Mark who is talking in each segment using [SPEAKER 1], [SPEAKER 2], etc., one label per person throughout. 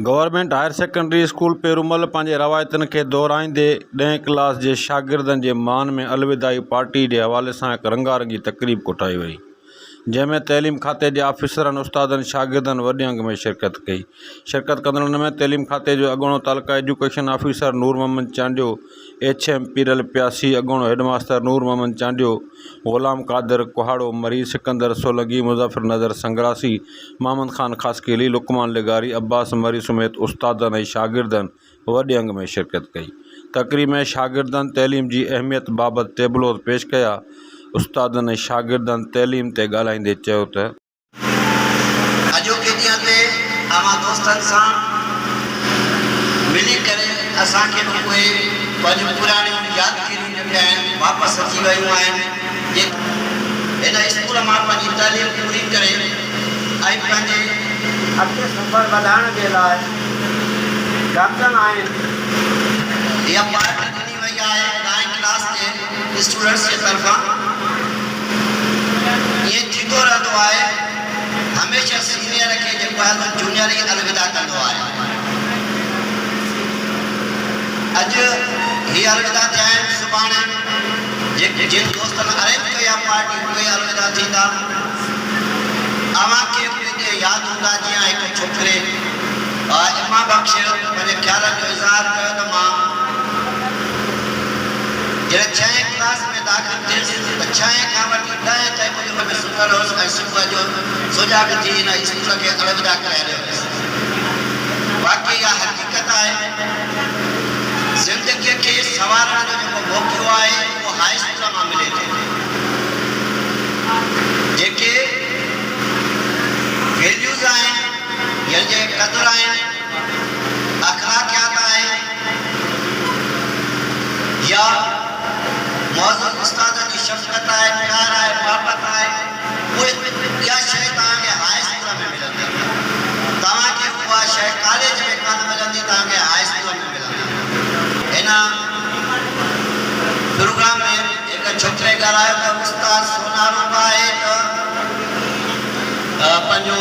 [SPEAKER 1] Government higher secondary school Perumal पंहिंजे रवायतनि खे दोहिराईंदे 10वीं क्लास जे शागिर्दनि जे मान में अलविदाई पार्टी जे हवाले सां हिकु रंगारंगी तक़रीब कोठाई वई, जंहिंमें तइलीम खाते जे ऑफिसरनि, उस्तादनि, शागिर्दनि वॾे अंग में शिरकत कई। शिरकत कंदड़नि में तइलीम खाते जो अॻूणो तालुका एजुकेशन ऑफिसर नूर मोहम्मद चांडियो, HM पीरल प्यासी, अॻूणो हेडमास्टर नूर मोहम्मद चांडियो, ग़ुलाम कादिर कुहाड़ो, मरीज़ सिकंदर सोलंगी, मुज़फ़र नज़र संग्रासी, मोहम्मद ख़ान ख़ासकेली, लुकमान लिगारी, अब्बास मरी समेत उस्तादनि ऐं शागिर्दनि वॾे अंग में शिरकत कई। तक़रीब में शागिर्दनि तइलीम जी अहमियत बाबति टेबलो पेश कया। उस्तादनि ऐं शागिर्दनि तइलीम ते ॻाल्हाईंदे चयो त
[SPEAKER 2] अॼोके ॾींहं ते अवां दोस्तनि सां मिली करे असांखे उहे पंहिंजूं पुराणियूं यादगिरियूं जेके आहिनि वापसि अची वियूं आहिनि। हिन स्कूल मां पंहिंजी तइलीम पूरी करे ऐं पंहिंजे अॻिते सफ़र वधाइण जे लाइ डॉक्टर आहिनि। इहा पार्टी ॾिनी वई आहे 9वीं क्लास जे स्टूडेंट्स जे तरफ़ां। ईअं थींदो रहंदो आहे, हमेशह सीनियर खे जेको आहे जूनियर ई अलविदा कंदो आहे। अॼु हीअ अलविदा थिया आहिनि, सुभाणे जिन दोस्तनि अरेंज कई आहे पार्टी उहे अलविदा थींदा। अव्हांखे उहे यादि हूंदा जीअं हिकु छोकिरे इमा बख़्श पंहिंजे ख़्यालनि जो इज़हार कयो त मां जॾहिं 6वीं क्लास में दाख़िल थियुसि त 6 खां वठी 10 ताईं मुंहिंजो वॾो सुतल हुउसि ऐं सुबुह जो सुजाॻ थी हिन स्कूल खे अलविदा कराए ॾियो हुयुसि। बाक़ी इहा हक़ीक़त आहे, ज़िंदगीअ खे संवारण जो जेको मौक़ो आहे उहो हाई स्कूल मां मिले थो। जेके वैल्यूज़ आहिनि, यानी जेके क़दुरु आहिनि, अख़लाक़ियात आहिनि, या मौजूद उस्तादनि जी शफ़क़त आहे, प्यार आहे, मोहबत आहे, उहे इहा शइ तव्हांखे हाई स्कूल में मिलंदी। तव्हांखे उहा शइ कॉलेज में कान मिलंदी, तव्हांखे हाई स्कूल में मिलंदी। हिन प्रोग्राम में हिकु छोकिरे ॻाल्हायो त उस्ताद सोनारो आहे त पंहिंजो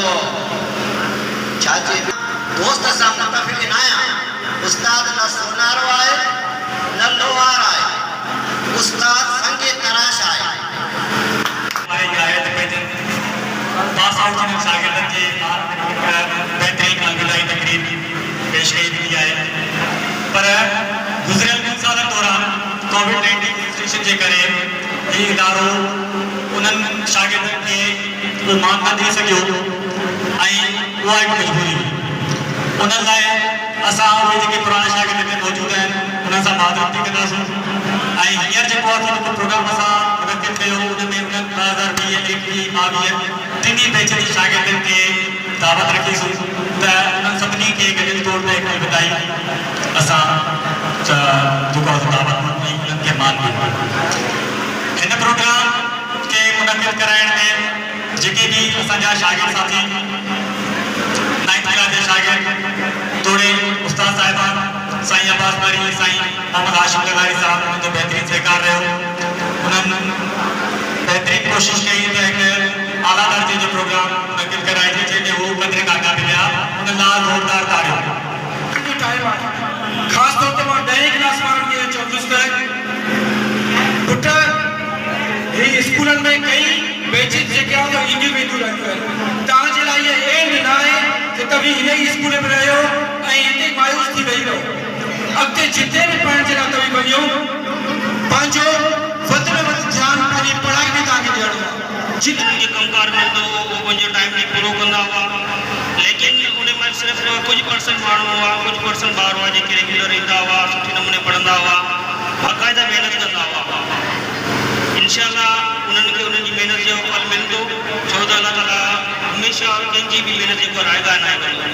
[SPEAKER 2] छा चइबो दोस्त सां मुतफ़िक़ न आहियां। उस्ताद न सोनारो आहे न लोहार आहे, उस्ताद संगे तराश आहे।
[SPEAKER 3] हमारे हिदायत पे पास आउट जिन शागिर्दनि खे बेहतरीन अलविदाई तकरीब पेश कई वेंदी आहे। पर गुज़िरियल 2 सालनि दौरान कोविड-19 सिचुएशन जे करे हीउ इदारो उन्हनि शागिर्दनि खे उहो मान न ॾेई सघियो ऐं उहा हिकु मजबूरी हुई। उन लाइ असां उहे जेके पुराणे शागिर्द हिते मौजूदु आहिनि उन्हनि सां मादरती कंदासीं ऐं हींअर जेको आहे जेको प्रोग्राम असां मुनक़िद कयो उन में 2020, 21, 22 टिनी बैच जे शागिर्दनि खे दावत रखीसीं त उन्हनि सभिनी खे गॾियल तौर ते हिकु अलविदाई असां जेको आहे दावत ॾेई उन्हनि खे मान ॾियो। हिन प्रोग्राम खे मुनक़िद कराइण में जेके बि असांजा शागिर्द साथी 9th क्लास जे शागिर्द तोड़े उस्ताद साहिबान साईं अब्बास मरी, साईं मोहम्मद हाशिम लगारी साहब उन्हनि जो बेहतरीन सहकार रहियो। उन्हनि बेहतरीन कोशिश कई त हिकु आला दर्जे जो प्रोग्राम मुनक़िद कराइजे जंहिंमें हू क़दुरु कामयाबी मिलिया। उन लाइ ज़ोरदार ताड़ियूं।
[SPEAKER 4] ख़ासि तौर ते मां 10वीं क्लास वारनि खे चवंदुसि त पुट ही स्कूलनि में कई बैचिस जेके आहे उहे ईंदियूं वेंदियूं रहंदियूं आहिनि। तव्हांजे लाइ इहा एम न आहे त तव्हां हिन ई स्कूल में रहियो ऐं हिते मायूस थी वेही रहो। अॻिते जिते बि पढ़ण जे लाइ तव्हां वञो, पंहिंजो वधि में वधि ध्यानु पंहिंजी पढ़ाई में तव्हांखे ॾियणो आहे।
[SPEAKER 5] जितने जो कमकार मिलंदो उहो पंहिंजो टाइम में पूरो कंदा हुआ, लेकिन उन में सिर्फ़ु कुझु परसेंट माण्हू हुआ, कुझु परसेंट ॿार हुआ जेके रेगुलर ईंदा हुआ, सुठे नमूने पढ़ंदा हुआ, बाक़ाइदा महिनत कंदा हुआ। इंशाअल्लाह उन्हनि खे उन्हनि जी महिनत जो फल मिलंदो, छो त अल्लाह ताला हमेशह कंहिंजी बि महिनत जेको रायगा न कंदो।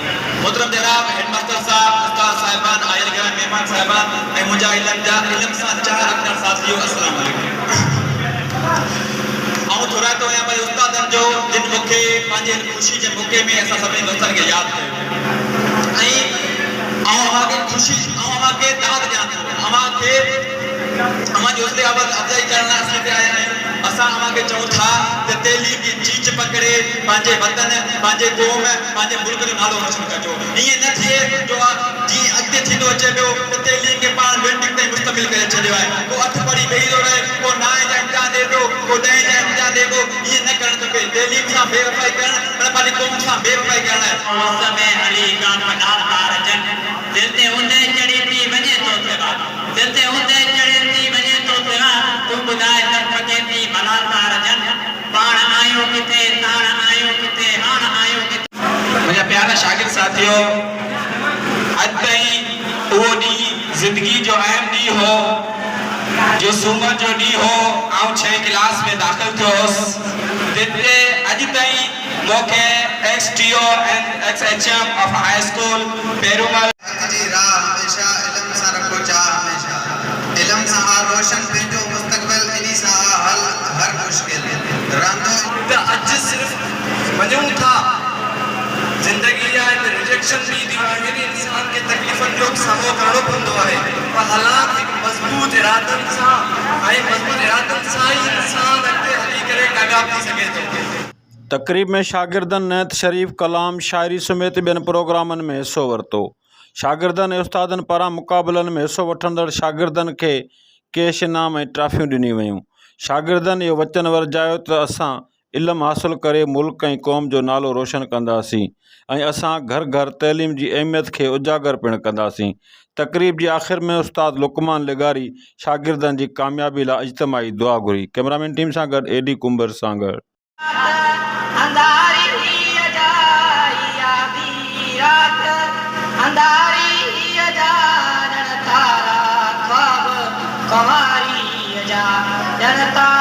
[SPEAKER 6] मोहतरम जनाब हेडमास्टर साहब, उस्ताद साहिबान, आयल ग्राम मेहमान साहिबान ऐं मुंहिंजा इल्म सां 4 अखर साथियो, अस्सलाम वालेकुम। आउं थोराईंदो आहियां भई उस्तादनि जो जिन मूंखे पंहिंजे ख़ुशी जे मौक़े में असां सभिनी दोस्तनि खे यादि कयो ऐं अव्हांखे ख़ुशी अव्हांखे दाद ॾियां थो। अव्हांखे तव्हां जो हौसले अफ़ज़ाई करण लाइ असीं हिते आया आहियूं। असां तव्हांखे चऊं था त तइलीम जी चीच पकड़े पंहिंजे वतन, पंहिंजे क़ौम, पंहिंजे मुल्क जो नालो रोशन कजो। ईअं न थिए जो जीअं अॻिते थींदो अचे पियो त तइलीम खे पाण वेल्डिंग ताईं मुस्तक़िल करे छॾियो आहे। को 8 पढ़ी वेही थो रहे, को 9 जा इम्तिहान ॾिए पियो, को 10 जा इम्तिहान ॾिए पियो। ईअं न करणु खपे। तइलीम सां बेवफ़ाई करणु माना पंहिंजी क़ौम सां बेवफ़ाई करणु आहे।
[SPEAKER 7] मौसम अली का पनाह तारजन दिलते हुंदे चढ़ी थी वञे तो तेरा दिलते हुंदे चढ़ी थी वञे तो तेरा तू ॿुधाए त पके थी भला तारजन पाण आयो किथे ताण आयो किथे हाण आयो किथे।
[SPEAKER 4] मुंहिंजा प्यारा शागिर्द साथियो, अॼु ताईं उहो ॾींहुं ज़िंदगी जो अहम ॾींहुं हो जो सूमर जो ॾींहुं हो। आउं 6 क्लास में दाख़िल थियो हुउसि। जिते अॼु ताईं मूंखे XTO and XHM of high school Perumal
[SPEAKER 2] जी राह हमेशा इल्म सां रखो चाह हमेशा इल्म सां रोशन पंहिंजो मुस्तक़बिल इन्ही सां हल हर मुश्किल रहंदो।
[SPEAKER 4] त अॼु सिर्फ़ वञूं था ज़िंदगी जा रिजेक्शन बि ईंदियूं आहिनि। इंसान खे तकलीफ़ुनि जो सामनो करणो पवंदो आहे, पर हालात हिकु मज़बूत इरादनि सां ऐं मज़बूत इरादनि सां ई इंसान अॻिते हली करे कामयाब थी सघे थो।
[SPEAKER 1] तक़रीब में शागिर्दनि नैत शरीफ़, कलाम, शाइरी समेत ॿियनि प्रोग्रामनि में हिसो वरितो। शागिर्दनि ऐं उस्तादनि पारां मुक़ाबलनि में हिसो वठंदड़ शागिर्दनि खे कैश इनाम ऐं ट्रॉफियूं ॾिनियूं वयूं। शागिर्दनि इहो वचन वरजायो त असां इल्मु हासिलु करे मुल्क ऐं क़ौम जो नालो रोशन कंदासीं ऐं असां घर घर तइलीम जी अहमियत खे उजागर पिणु कंदासीं। तक़रीब जी आख़िर में उस्ताद लुकमान लेगारी शागिर्दनि जी कामयाबी लाइ इज्तिमाही दुआ घुरी। कैमरामैन टीम सां गॾु एडी कुंबर सागर।
[SPEAKER 8] अंधारी ही अजाई आधी रात अंधारी ही अजानन तारा ख्वाब ख्वारी अजा जन तारा